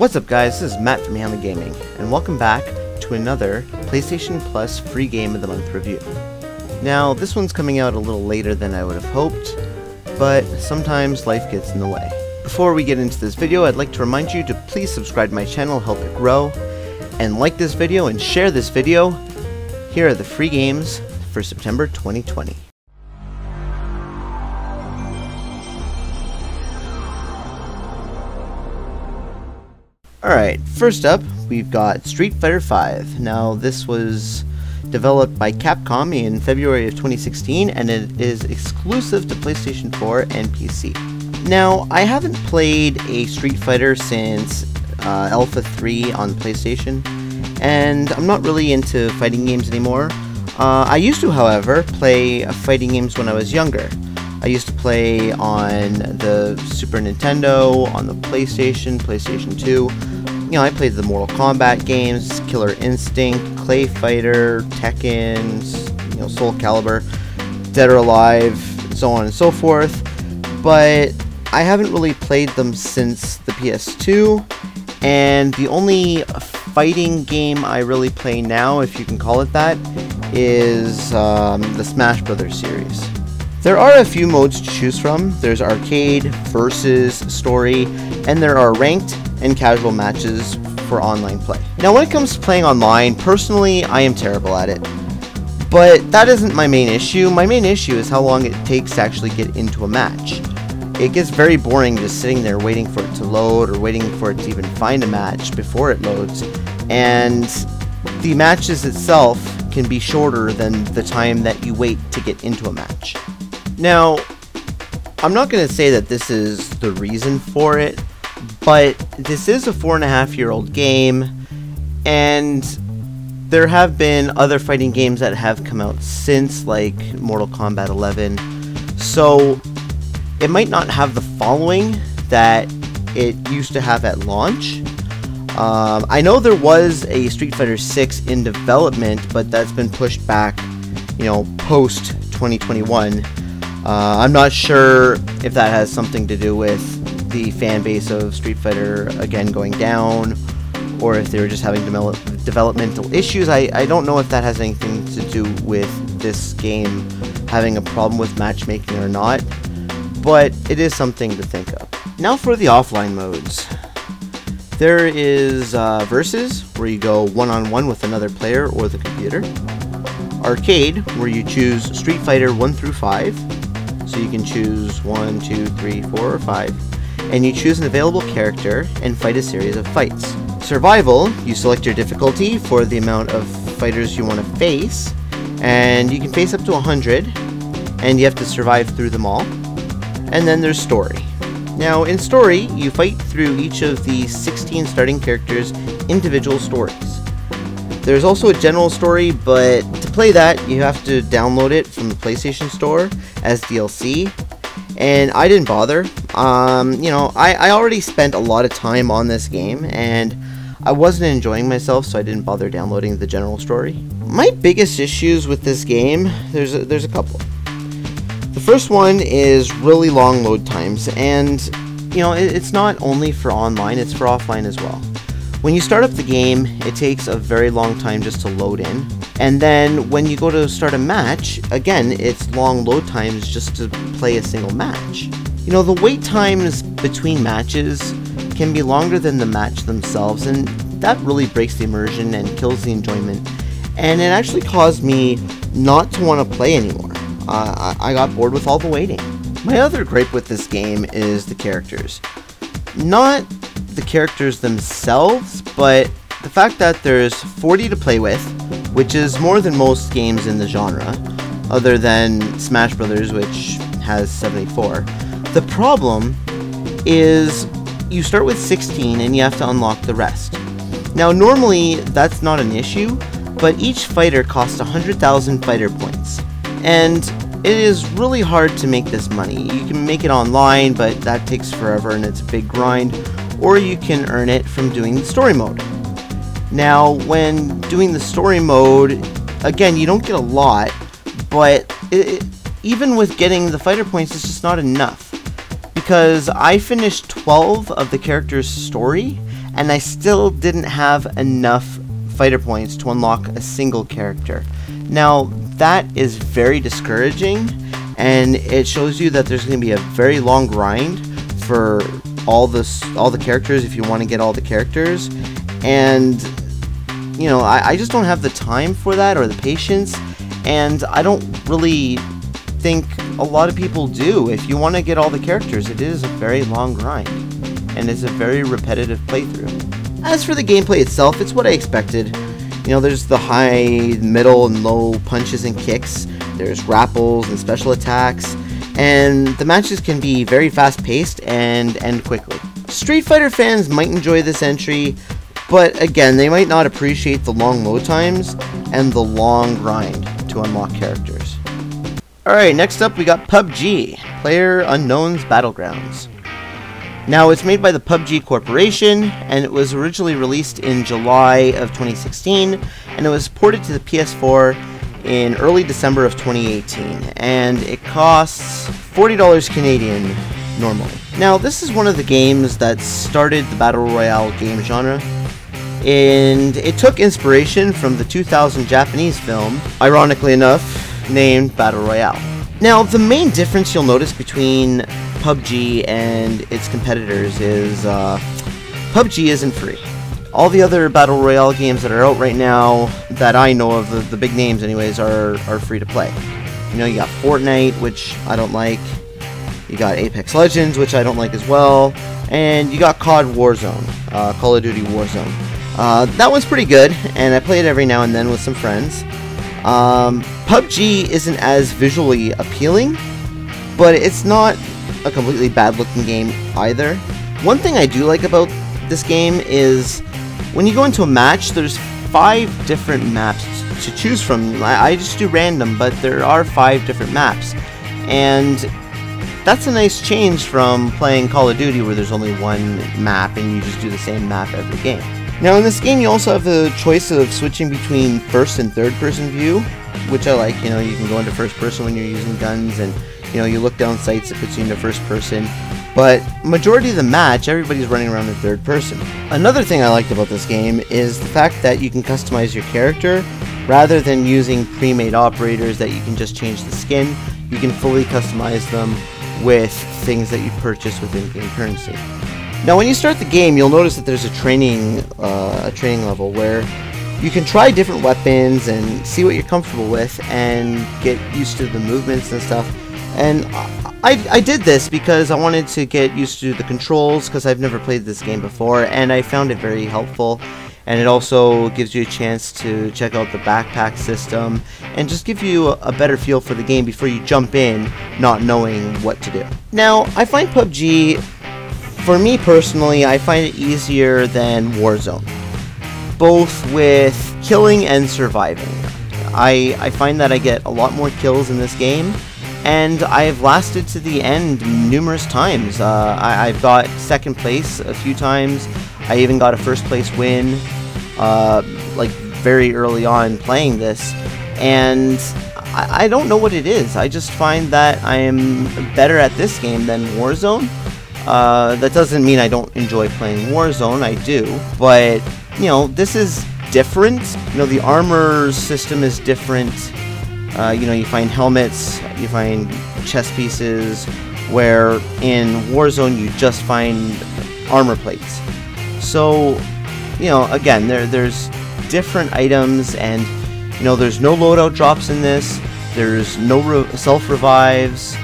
What's up guys, this is Matt from Hamley Gaming, and welcome back to another PlayStation Plus free game of the month review. Now, this one's coming out a little later than I would have hoped, but sometimes life gets in the way. Before we get into this video, I'd like to remind you to please subscribe to my channel, help it grow, and like this video and share this video. Here are the free games for September 2020. Alright, first up, we've got Street Fighter V. Now, this was developed by Capcom in February of 2016, and it is exclusive to PlayStation 4 and PC. Now, I haven't played a Street Fighter since Alpha 3 on PlayStation, and I'm not really into fighting games anymore. I used to, however, play fighting games when I was younger. I used to play on the Super Nintendo, on the PlayStation, PlayStation 2. You know, I played the Mortal Kombat games, Killer Instinct, Clay Fighter, Tekken, you know, Soul Calibur, Dead or Alive, so on and so forth. But I haven't really played them since the PS2, and the only fighting game I really play now, if you can call it that, is the Smash Brothers series. There are a few modes to choose from. There's arcade, versus, story, and there are ranked and casual matches for online play. Now, when it comes to playing online, personally, I am terrible at it. But that isn't my main issue. My main issue is how long it takes to actually get into a match. It gets very boring just sitting there waiting for it to load or waiting for it to even find a match before it loads. And the matches itself can be shorter than the time that you wait to get into a match. Now, I'm not going to say that this is the reason for it, but this is a 4.5-year-old game, and there have been other fighting games that have come out since, like Mortal Kombat 11, so it might not have the following that it used to have at launch. I know there was a Street Fighter 6 in development, but that's been pushed back, you know, post 2021. I'm not sure if that has something to do with the fan base of Street Fighter again going down, or if they were just having developmental issues. I don't know if that has anything to do with this game having a problem with matchmaking or not, but it is something to think of. Now for the offline modes. There is Versus, where you go one-on-one with another player or the computer. Arcade, where you choose Street Fighter 1 through 5. So you can choose 1, 2, 3, 4, or 5. And you choose an available character and fight a series of fights. Survival, you select your difficulty for the amount of fighters you want to face. And you can face up to 100. And you have to survive through them all. And then there's Story. Now, in Story, you fight through each of the 16 starting characters' individual stories. There's also a general story, but to play that, you have to download it from the PlayStation Store as DLC, and I didn't bother. You know, I already spent a lot of time on this game, and I wasn't enjoying myself, so I didn't bother downloading the general story. My biggest issues with this game, there's a couple. The first one is really long load times, and you know, it's not only for online, it's for offline as well. When you start up the game, it takes a very long time just to load in, and then when you go to start a match, again, it's long load times just to play a single match. You know, the wait times between matches can be longer than the match themselves, and that really breaks the immersion and kills the enjoyment, and it actually caused me not to want to play anymore. I got bored with all the waiting. My other gripe with this game is the characters. Not the characters themselves, but the fact that there's 40 to play with, which is more than most games in the genre, other than Smash Brothers, which has 74. The problem is you start with 16 and you have to unlock the rest. Now, normally that's not an issue, but each fighter costs 100,000 fighter points, and it is really hard to make this money. You can make it online, but that takes forever and it's a big grind, or you can earn it from doing the story mode. Now, when doing the story mode, again, you don't get a lot, but even with getting the fighter points, it's just not enough. Because I finished 12 of the character's story, and I still didn't have enough fighter points to unlock a single character. Now, that is very discouraging, and it shows you that there's going to be a very long grind for all the characters if you want to get all the characters. And you know, I just don't have the time for that or the patience, and I don't really think a lot of people do. If you want to get all the characters, it is a very long grind, and it's a very repetitive playthrough. As for the gameplay itself, it's what I expected. You know, there's the high, middle, and low punches and kicks, there's grapples and special attacks, and the matches can be very fast-paced and end quickly. Street Fighter fans might enjoy this entry, but again, they might not appreciate the long load times and the long grind to unlock characters. Alright, next up we got PUBG, PlayerUnknown's Battlegrounds. Now, it's made by the PUBG Corporation, and it was originally released in July of 2016, and it was ported to the PS4 in early December of 2018, and it costs $40 Canadian normally. Now, this is one of the games that started the Battle Royale game genre, and it took inspiration from the 2000 Japanese film, ironically enough, named Battle Royale. Now, the main difference you'll notice between PUBG and its competitors is PUBG isn't free. All the other Battle Royale games that are out right now, that I know of, the big names anyways, are free to play. You know, you got Fortnite, which I don't like, you got Apex Legends, which I don't like as well, and you got COD Warzone, Call of Duty Warzone. That one's pretty good, and I play it every now and then with some friends. PUBG isn't as visually appealing, but it's not a completely bad looking game either. One thing I do like about this game is when you go into a match, there's 5 different maps to choose from. I just do random, but there are 5 different maps, and that's a nice change from playing Call of Duty where there's only one map and you just do the same map every game. Now, in this game, you also have the choice of switching between first and third person view, which I like. You know, you can go into first person when you're using guns, and you know, you look down sights, it puts you into first person. But majority of the match, everybody's running around in third person. Another thing I liked about this game is the fact that you can customize your character rather than using pre-made operators that you can just change the skin. You can fully customize them with things that you purchase with in-game currency. Now, when you start the game, you'll notice that there's a training level where you can try different weapons and see what you're comfortable with and get used to the movements and stuff. And I did this because I wanted to get used to the controls, because I've never played this game before, and I found it very helpful. And it also gives you a chance to check out the backpack system and just give you a better feel for the game before you jump in not knowing what to do. Now, I find PUBG, for me personally, I find it easier than Warzone, both with killing and surviving. I find that I get a lot more kills in this game, and I've lasted to the end numerous times. I've got second place a few times. I even got a first place win, like very early on playing this, and I don't know what it is. I just find that I am better at this game than Warzone. That doesn't mean I don't enjoy playing Warzone, I do, but you know, this is different. You know, the armor system is different. You know, you find helmets, you find chest pieces, where in Warzone you just find armor plates. So, you know, again, there's different items, and you know, there's no loadout drops in this. There's no self-revives.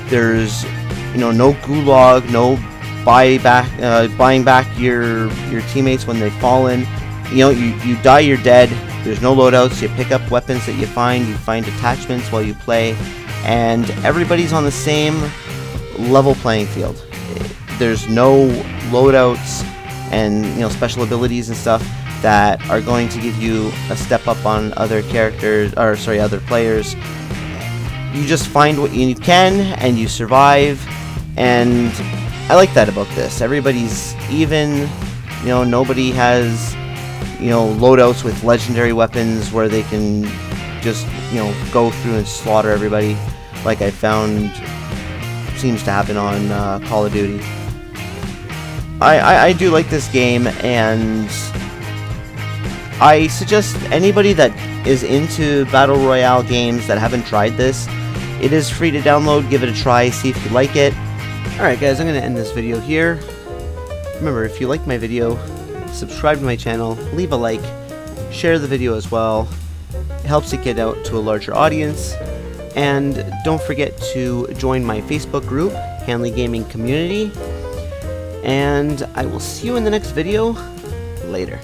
There's, you know, no gulag, no buying back your teammates when they've fallen. You know, you die, you're dead. There's no loadouts. You pick up weapons that you find attachments while you play, and everybody's on the same level playing field. There's no loadouts and, you know, special abilities and stuff that are going to give you a step up on other characters, or sorry, other players. You just find what you can and you survive, and I like that about this. Everybody's even. You know, nobody has, you know, loadouts with legendary weapons where they can just, you know, go through and slaughter everybody, like I found seems to happen on Call of Duty. I do like this game, and I suggest anybody that is into Battle Royale games that haven't tried this, it is free to download, give it a try, see if you like it. Alright guys, I'm going to end this video here. Remember, if you like my video, subscribe to my channel, leave a like, share the video as well. It helps it get out to a larger audience. And don't forget to join my Facebook group, Hanley Gaming Community. And I will see you in the next video. Later.